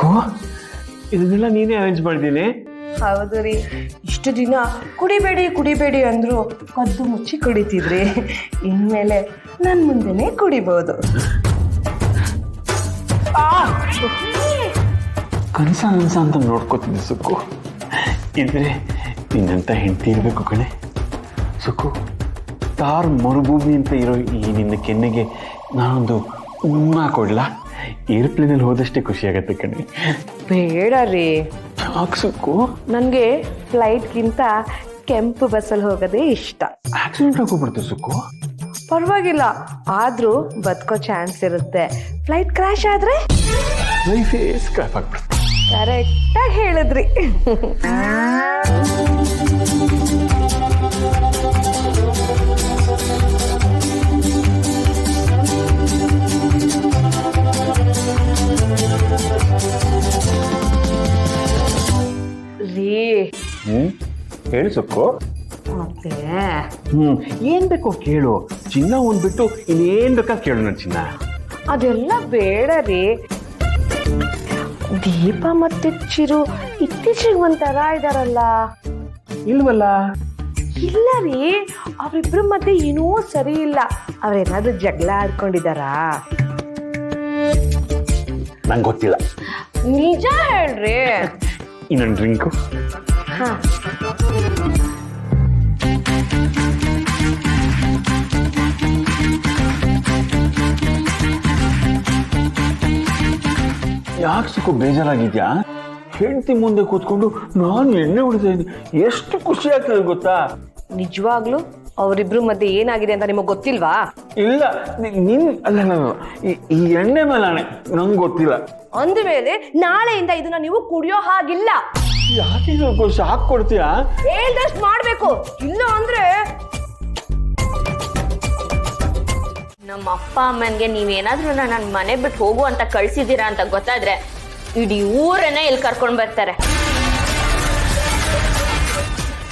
ಸುಕ್ಕು, ಇದನ್ನೆಲ್ಲ ನೀನೇ ಅರೇಂಜ್ ಮಾಡಿದ್ದೀನಿ. ಹೌದು ರೀ, ಇಷ್ಟು ದಿನ ಕುಡಿಬೇಡಿ ಕುಡಿಬೇಡಿ ಅಂದ್ರು ಕದ್ದು ಮುಚ್ಚಿ ಕುಡಿತಿದ್ರಿ. ಇನ್ಮೇಲೆ ನನ್ ಮುಂದೆನೆ ಕುಡಿಬಹುದು. ಕನಸ ಅಂತ ನೋಡ್ಕೋತಿದ್ದೆ ಸುಕ್ಕು. ಇದ್ರೆ ನಿನ್ನಂತ ಹೆಂಡತಿ ಇರ್ಬೇಕು ಕಣೆ ಸುಕ್ಕು. ತಾರ್ ಮರುಭೂಮಿ ಅಂತ ಇರೋ ಈ ನಿನ್ನ ಕೆನ್ನೆಗೆ ನಾನೊಂದು ಉಮ್ಮ ಕೊಡ್ಲಾ? ಏರ್ಪ್ಲೇನಲ್ಲಿ ಹೋದಷ್ಟೇ ಖುಷಿ ಆಗತ್ತೆ ಕಣೆ. ಬೇಡ ರೀ. ಯಾಕೆ ಸುಕ್ಕು? ನನಗೆ ಫ್ಲೈಟ್ಗಿಂತ ಕೆಂಪು ಬಸ್ಸಲ್ಲಿ ಹೋಗೋದೇ ಇಷ್ಟ. ಆಕ್ಸಿಡೆಂಟ್ ಆಗೋಗ್ಬಿಡ್ತು ಸುಕ್ಕು. ಪರವಾಗಿಲ್ಲ, ಆದ್ರೂ ಬದುಕೋ ಚಾನ್ಸ್ ಇರುತ್ತೆ. ಫ್ಲೈಟ್ ಕ್ರಾಶ್ ಆದ್ರೆ ಲೈಫೇ ಸ್ಕ್ರಾಪ್ ಆಗ್ಬಿಡುತ್ತೆ. ಕರೆಕ್ಟಾಗಿ ಹೇಳಿದ್ರಿ. ಹೇಳಿ ಸುಕ್ಕು. ಮತ್ತೆ ಏನ್ ಬೇಕೋ ಕೇಳು. ಚಿನ್ನ ಒಂದ್ಬಿಟ್ಟು ಇನ್ನೇನ್ ಬೇಕಾದ್ ಕೇಳು ನನ್ನ ಚಿನ್ನ. ಅದೆಲ್ಲ ಬೇಡ ರೀ. ದೀಪ ಮತ್ತೆ ಚಿರು ಇತ್ತೀಚೆಗೆ ಒಂಥರ ಇದಾರಲ್ಲ. ಇಲ್ವಲ್ಲ? ಇಲ್ಲ ರೀ, ಅವ್ರಿಬ್ರ ಮಧ್ಯೆ ಏನೋ ಸರಿ ಇಲ್ಲ. ಅವ್ರೇನಾದ್ರೂ ಜಗಳ ಆಡ್ಕೊಂಡಿದಾರಾ? ನಂಗೆ ಗೊತ್ತಿಲ್ಲ. ನಿಜ ಹೇಳ್ರಿ. ಇನ್ನೊಂದು ಡ್ರಿಂಕು. ಹಾ, ಯಾಕೆ ಸುಕ್ಕು ಬೇಜಾರಾಗಿದ್ಯಾ? ಹೆಂಡತಿ ಮುಂದೆ ಕೂತ್ಕೊಂಡು ನಾನು ಎಣ್ಣೆ ಹೊಡಿತಾ ಇದ್ದೀನಿ, ಎಷ್ಟು ಖುಷಿ ಆಗ್ತದೆ ಗೊತ್ತಾ? ನಿಜವಾಗ್ಲು ಅವರಿಬ್ರು ಮಧ್ಯೆ ಏನಾಗಿದೆ ಅಂತ ನಿಮಗ್ ಗೊತ್ತಿಲ್ವಾ? ಇಲ್ಲ, ನಿನ್ ಅಲ್ಲ, ನಾನು ಈ ಎಣ್ಣೆ ಮೇಲೆ ನಂಗೆ ಗೊತ್ತಿಲ್ಲ. ಅಂದಮೇಲೆ ನಾಳೆಯಿಂದ ಇದನ್ನ ನೀವು ಕುಡಿಯೋ ಹಾಗಿಲ್ಲ. ಯಾಕೆ ಸ್ವಲ್ಪ ಶಾಕ್ ಕೊಡ್ತೀಯಾ? ಹೇಳ್ದಷ್ಟು ಮಾಡ್ಬೇಕು, ಇಲ್ಲ ಅಂದ್ರೆ ನಮ್ಮ ಅಪ್ಪ ಅಮ್ಮನ್ಗೆ ನೀವೇನಾದ್ರೂ ನನ್ನ ಮನೆ ಬಿಟ್ಟು ಹೋಗು ಅಂತ ಕಳ್ಸಿದ್ದೀರಾ ಅಂತ ಗೊತ್ತಾದ್ರೆ ಇಡೀ ಊರನ್ನೇ ಇಲ್ಲಿ ಕರ್ಕೊಂಡ್ ಬರ್ತಾರೆ.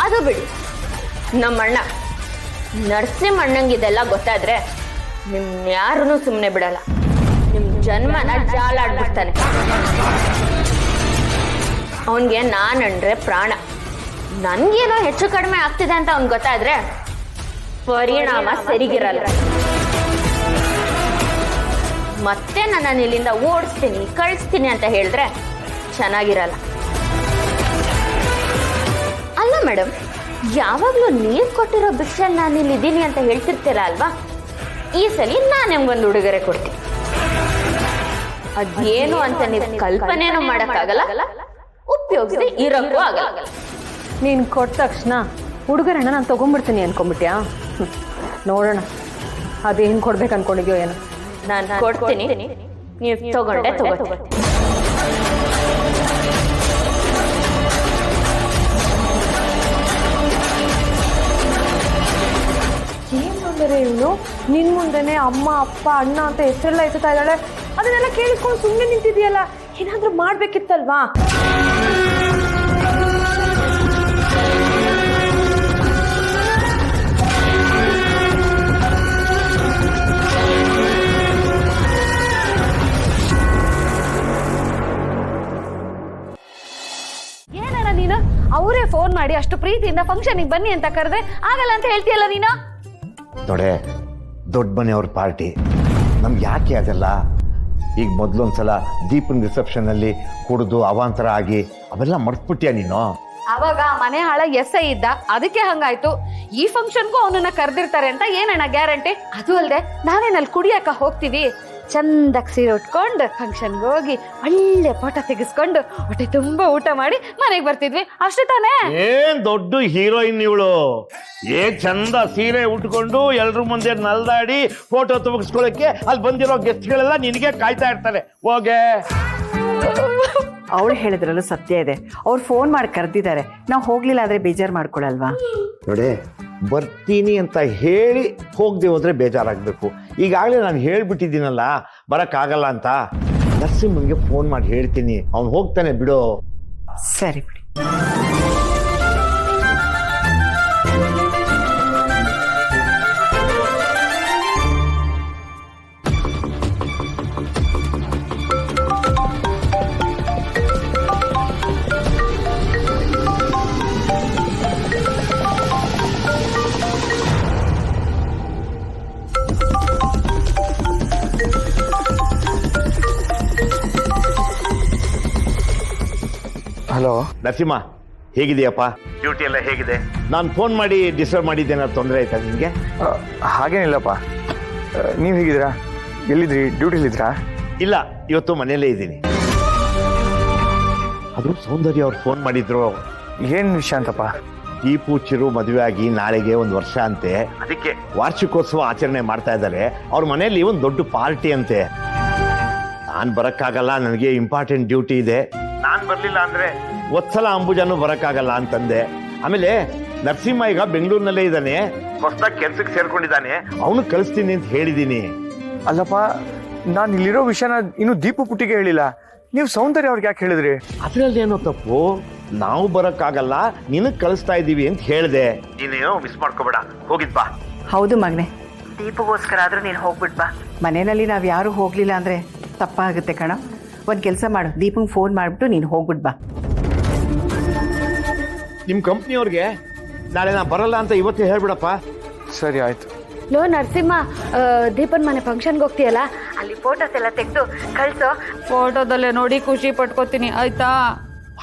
ಅದು ಬಿಡಿ, ನಮ್ಮ ಅಣ್ಣ ನರಸಿಂಹಣ್ಣಂಗೆ ಇದೆಲ್ಲ ಗೊತ್ತಾದ್ರೆ ನಿಮ್ ಯಾರನ್ನೂ ಸುಮ್ಮನೆ ಬಿಡಲ್ಲ. ನಿಮ್ ಜನ್ಮನ ಜಾಲಾಡ್ಬಿಡ್ತಾನೆ. ಅವನ್ಗೆ ನಾನಂದ್ರೆ ಪ್ರಾಣ. ನನ್ಗೇನೋ ಹೆಚ್ಚು ಕಡಿಮೆ ಆಗ್ತಿದೆ ಅಂತ ಅವ್ನ್ ಗೊತ್ತಾದ್ರೆ ಪರಿಣಾಮ ಸರಿಗಿರಲ್ಲ. ಮತ್ತೆ ನನ್ನನ್ನು ಇಲ್ಲಿಂದ ಓಡಿಸ್ತೀನಿ ಕಳಿಸ್ತೀನಿ ಅಂತ ಹೇಳಿದ್ರೆ ಚೆನ್ನಾಗಿರಲ್ಲ. ಅಲ್ಲ ಮೇಡಮ್, ಯಾವಾಗ್ಲೂ ನೀವ್ ಕೊಟ್ಟಿರೋ ಭಿಕ್ಷೆಲ್ ನಾನು ಇಲ್ಲಿ ಇದ್ದೀನಿ ಅಂತ ಹೇಳ್ತಿರ್ತೀರ ಅಲ್ವಾ? ಈ ಸಲ ನಾನು ನಿಮ್ಗೊಂದು ಉಡುಗೊರೆ ಕೊಡ್ತೀನಿ. ಅದೇನು ಅಂತ ನೀವು ಕಲ್ಪನೆನೂ ಮಾಡಕ್ಕಾಗಲ್ಲ, ಉಪಯೋಗಿಸಿ ಇರೋಕ್ಕೂ ಆಗಲ್ಲ. ನೀನ್ ಕೊಟ್ಟ ತಕ್ಷಣ ಹುಡುಗರಣ್ಣ ನಾನು ತಗೊಂಡ್ಬಿಡ್ತೀನಿ ಅನ್ಕೊಂಡ್ಬಿಟ್ಯಾ? ನೋಡೋಣ ಅದೇನ್ ಕೊಡ್ಬೇಕು ಅನ್ಕೊಂಡಿದ್ಯೋ ಏನೋ. ನಾನು ಕೊಡ್ತೀನಿ, ನೀವು ತಗೊಂಡೆ ತಗೋತೀನಿ. ಏನ್ ತೊಂದರೆ ಇವನು? ನಿನ್ ಮುಂದೆನೆ ಅಮ್ಮ ಅಪ್ಪ ಅಣ್ಣ ಅಂತ ಹೆಸರೆಲ್ಲ ಎತ್ತುತ್ತಾ ಇದ್ದಾಳೆ. ಅದನ್ನೆಲ್ಲ ಕೇಳಿಸ್ಕೊಂಡು ಸುಮ್ಮನೆ ನಿಂತಿದ್ಯಲ್ಲ, ಏನಾದ್ರೂ ಮಾಡ್ಬೇಕಿತ್ತಲ್ವಾ? ಏನಣ್ಣ ನೀನು ಅವರೇ ಫೋನ್ ಮಾಡಿ ಅಷ್ಟು ಪ್ರೀತಿಯಿಂದ ಫಂಕ್ಷನ್ಗೆ ಬನ್ನಿ ಅಂತ ಕರೆದ್ರೆ ಆಗಲ್ಲ ಅಂತ ಹೇಳ್ತೀಯಲ್ಲ ನೀನು? ನೋಡೆ, ದೊಡ್ಡ ಮನೆಯವ್ರ ಪಾರ್ಟಿ, ನಮ್ಗೆ ಯಾಕೆ ಅದೆಲ್ಲ? ಈಗ ಮೊದಲೊಂದ್ಸಲ ದೀಪನ್ ರಿಸೆಪ್ಷನ್ ಅಲ್ಲಿ ಕುಡಿದು ಅವಾಂತರ ಆಗಿ ಅವೆಲ್ಲ ಮರ್ತ್ಬಿಟ್ಯಾ ನೀನು? ಅವಾಗ ಮನೆ ಹಾಳ ಎಸ್ಐ ಇದ್ದ, ಅದಕ್ಕೆ ಹಂಗಾಯ್ತು. ಈ ಫಂಕ್ಷನ್ಗೂ ಅವನನ್ನ ಕರೆದಿರ್ತಾರೆ ಅಂತ ಏನಣ್ಣ ಗ್ಯಾರಂಟಿ? ಅದು ಅಲ್ದೆ ನಾವೇನಲ್ಲಿ ಕುಡಿಯಕ್ಕ ಹೋಗ್ತೀವಿ, ಚಂದಕ್ ಸೀರೆ ಉಟ್ಕೊಂಡು ಫಂಕ್ಷನ್ಗೆ ಹೋಗಿ ಒಳ್ಳೆ ಫೋಟೋ ತೆಗಿಸ್ಕೊಂಡು ಹೊಟ್ಟೆ ತುಂಬಾ ಊಟ ಮಾಡಿ ಮನೆಗೆ ಬರ್ತಿದ್ವಿ, ಅಷ್ಟೇ ತಾನೇ? ಏನ್ ದೊಡ್ಡ ಹೀರೋಯಿನ್ ಇವಳು! ಚಂದ ಸೀರೆ ಉಟ್ಕೊಂಡು ಎಲ್ರ ಮುಂದೆ ನಲ್ದಾಡಿ ಫೋಟೋ ತೆಗಿಸ್ಕೊಳಕ್ಕೆ ಅಲ್ಲಿ ಬಂದಿರೋ ಗೆಸ್ಟ್ಗಳೆಲ್ಲ ನಿನಗೆ ಕಾಯ್ತಾ ಇರ್ತಾರೆ. ಹೋಗೆ, ಅವಳು ಹೇಳಿದ್ರಲ್ಲೂ ಸತ್ಯ ಇದೆ. ಅವ್ರು ಫೋನ್ ಮಾಡಿ ಕರೆದಿದ್ದಾರೆ, ನಾವು ಹೋಗ್ಲಿಲ್ಲ ಆದ್ರೆ ಬೇಜಾರು ಮಾಡ್ಕೊಳಲ್ವಾ? ನೋಡೆ, ಬರ್ತೀನಿ ಅಂತ ಹೇಳಿ ಹೋಗದೆ ಹೋದ್ರೆ ಬೇಜಾರಾಗಬೇಕು. ಈಗಾಗಲೇ ನಾನು ಹೇಳ್ಬಿಟ್ಟಿದ್ದೀನಲ್ಲ ಬರೋಕ್ಕಾಗಲ್ಲ ಅಂತ. ನರಸಿಂಹನ್ಗೆ ಫೋನ್ ಮಾಡಿ ಹೇಳ್ತೀನಿ, ಅವ್ನು ಹೋಗ್ತಾನೆ ಬಿಡು. ಸರಿ ಬಿಡಿ. ಹಲೋ ನರಸಿಂಹ ಹೇಗಿದೆಯಪ್ಪ? ಡ್ಯೂಟಿ ಎಲ್ಲ ಹೇಗಿದೆ? ನಾನು ಫೋನ್ ಮಾಡಿ ಡಿಸ್ಟರ್ಬ್ ಮಾಡಿದ್ದೇನಾದ್ರು ತೊಂದರೆ ಆಯ್ತಾ ನಿಮಗೆ? ಹಾಗೇನಿಲ್ಲಪ್ಪ. ನೀವು ಹೇಗಿದ್ದೀರಾ? ಎಲ್ಲಿದ್ರಿ? ಡ್ಯೂಟಿಲಿದ್ರಾ? ಇಲ್ಲ, ಇವತ್ತು ಮನೆಯಲ್ಲೇ ಇದ್ದೀನಿ. ಅದು ಸೌಂದರ್ಯ ಅವ್ರು ಫೋನ್ ಮಾಡಿದ್ರು. ಏನು ವಿಷಯ ಅಂತಪ್ಪ? ದೀಪು ಚಿರು ಮದುವೆ ಆಗಿ ನಾಳೆಗೆ 1 ವರ್ಷ ಅಂತೆ. ಅದಕ್ಕೆ ವಾರ್ಷಿಕೋತ್ಸವ ಆಚರಣೆ ಮಾಡ್ತಾ ಇದ್ದಾರೆ. ಅವ್ರ ಮನೆಯಲ್ಲಿ ಒಂದು ದೊಡ್ಡ ಪಾರ್ಟಿ ಅಂತೆ. ನಾನು ಬರಕ್ಕಾಗಲ್ಲ, ನನಗೆ ಇಂಪಾರ್ಟೆಂಟ್ ಡ್ಯೂಟಿ ಇದೆ. ನಾನು ಬರ್ಲಿಲ್ಲ ಅಂದ್ರೆ ಒತ್ಸಲ ಅಂಬುಜಾನು ಬರಕ್ಕಾಗಲ್ಲ ಅಂತಂದೆ. ಆಮೇಲೆ ನರಸಿಂಹ ಈಗ ಬೆಂಗಳೂರಿನಲ್ಲೇ ಇದ್ದಾನೆ, ಹೊಸದಾಗಿ ಕೆಲ್ಸಕ್ಕೆ ಸೇರ್ಕೊಂಡಿದ್ದಾನೆ. ಅವನು ಕಳಿಸ್ತೀನಿ ಅಂತ ಹೇಳಿದ್ದೀನಿ. ಅಲ್ಲಪ್ಪ, ನಾನು ಇಲ್ಲಿರೋ ವಿಷಯನ ಇನ್ನು ದೀಪು ಪುಟ್ಟಿಗೆ ಹೇಳಿಲ್ಲ. ನೀವು ಸೌಂದರ್ಯ ಅವ್ರಿಗೆ ಯಾಕೆ ಹೇಳಿದ್ರಿ? ಅದ್ರಲ್ಲಿ ಏನೋ ತಪ್ಪು. ನಾವು ಬರಕ್ಕಾಗಲ್ಲ, ನಿನಗ್ ಕಳಿಸ್ತಾ ಇದ್ದೀವಿ ಅಂತ ಹೇಳಿದೆ. ನೀನೇನೋ ಮಿಸ್ ಮಾಡ್ಕೋಬೇಡ, ಹೋಗಿದ್ ಬಾ. ಹೌದು ಮಗನೆ, ದೀಪಗೋಸ್ಕರ ಆದ್ರೂ ನೀನು ಹೋಗ್ಬಿಟ್ ಬಾ. ಮನೆಯಲ್ಲಿ ನಾವು ಯಾರು ಹೋಗ್ಲಿಲ್ಲ ಅಂದ್ರೆ ತಪ್ಪಾಗುತ್ತೆ ಕಣ. ಒಂದು ಕೆಲಸ ಮಾಡು, ದೀಪಂಗೆ ಫೋನ್ ಮಾಡಿಬಿಟ್ಟು ನೀನು ಹೋಗ್ಬಿಟ್ ಬಾ. ನಿಮ್ಮ ಕಂಪ್ನಿಯವ್ರಿಗೆ ನಾಳೆ ನಾ ಬರಲ್ಲ ಅಂತ ಇವತ್ತೇ ಹೇಳ್ಬಿಡಪ್ಪ. ಸರಿ ಆಯ್ತು. ಲೋ ನರಸಿಂಹ, ದೀಪನ್ ಮನೆ ಫಂಕ್ಷನ್ಗೆ ಹೋಗ್ತೀಯಲ್ಲ, ಅಲ್ಲಿ ಫೋಟೋಸ್ ಎಲ್ಲ ತೆಗೆದು ಕಳ್ಸೋ. ಫೋಟೋದಲ್ಲೇ ನೋಡಿ ಖುಷಿ ಪಟ್ಕೋತೀನಿ, ಆಯ್ತಾ?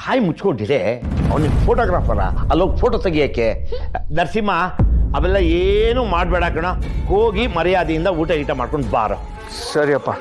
ಹಾಯ್ ಮುಚ್ಕೊಂಡಿದೆ. ಅವನಿಗೆ ಫೋಟೋಗ್ರಾಫರ, ಅಲ್ಲೋಗಿ ಫೋಟೋ ತೆಗಿಯಕ್ಕೆ. ನರಸಿಂಹ, ಅವೆಲ್ಲ ಏನು ಮಾಡಬೇಡ ಕಣ. ಹೋಗಿ ಮರ್ಯಾದೆಯಿಂದ ಊಟ ಗೀಟ ಮಾಡ್ಕೊಂಡು ಬಾರೋ. ಸರಿಯಪ್ಪ.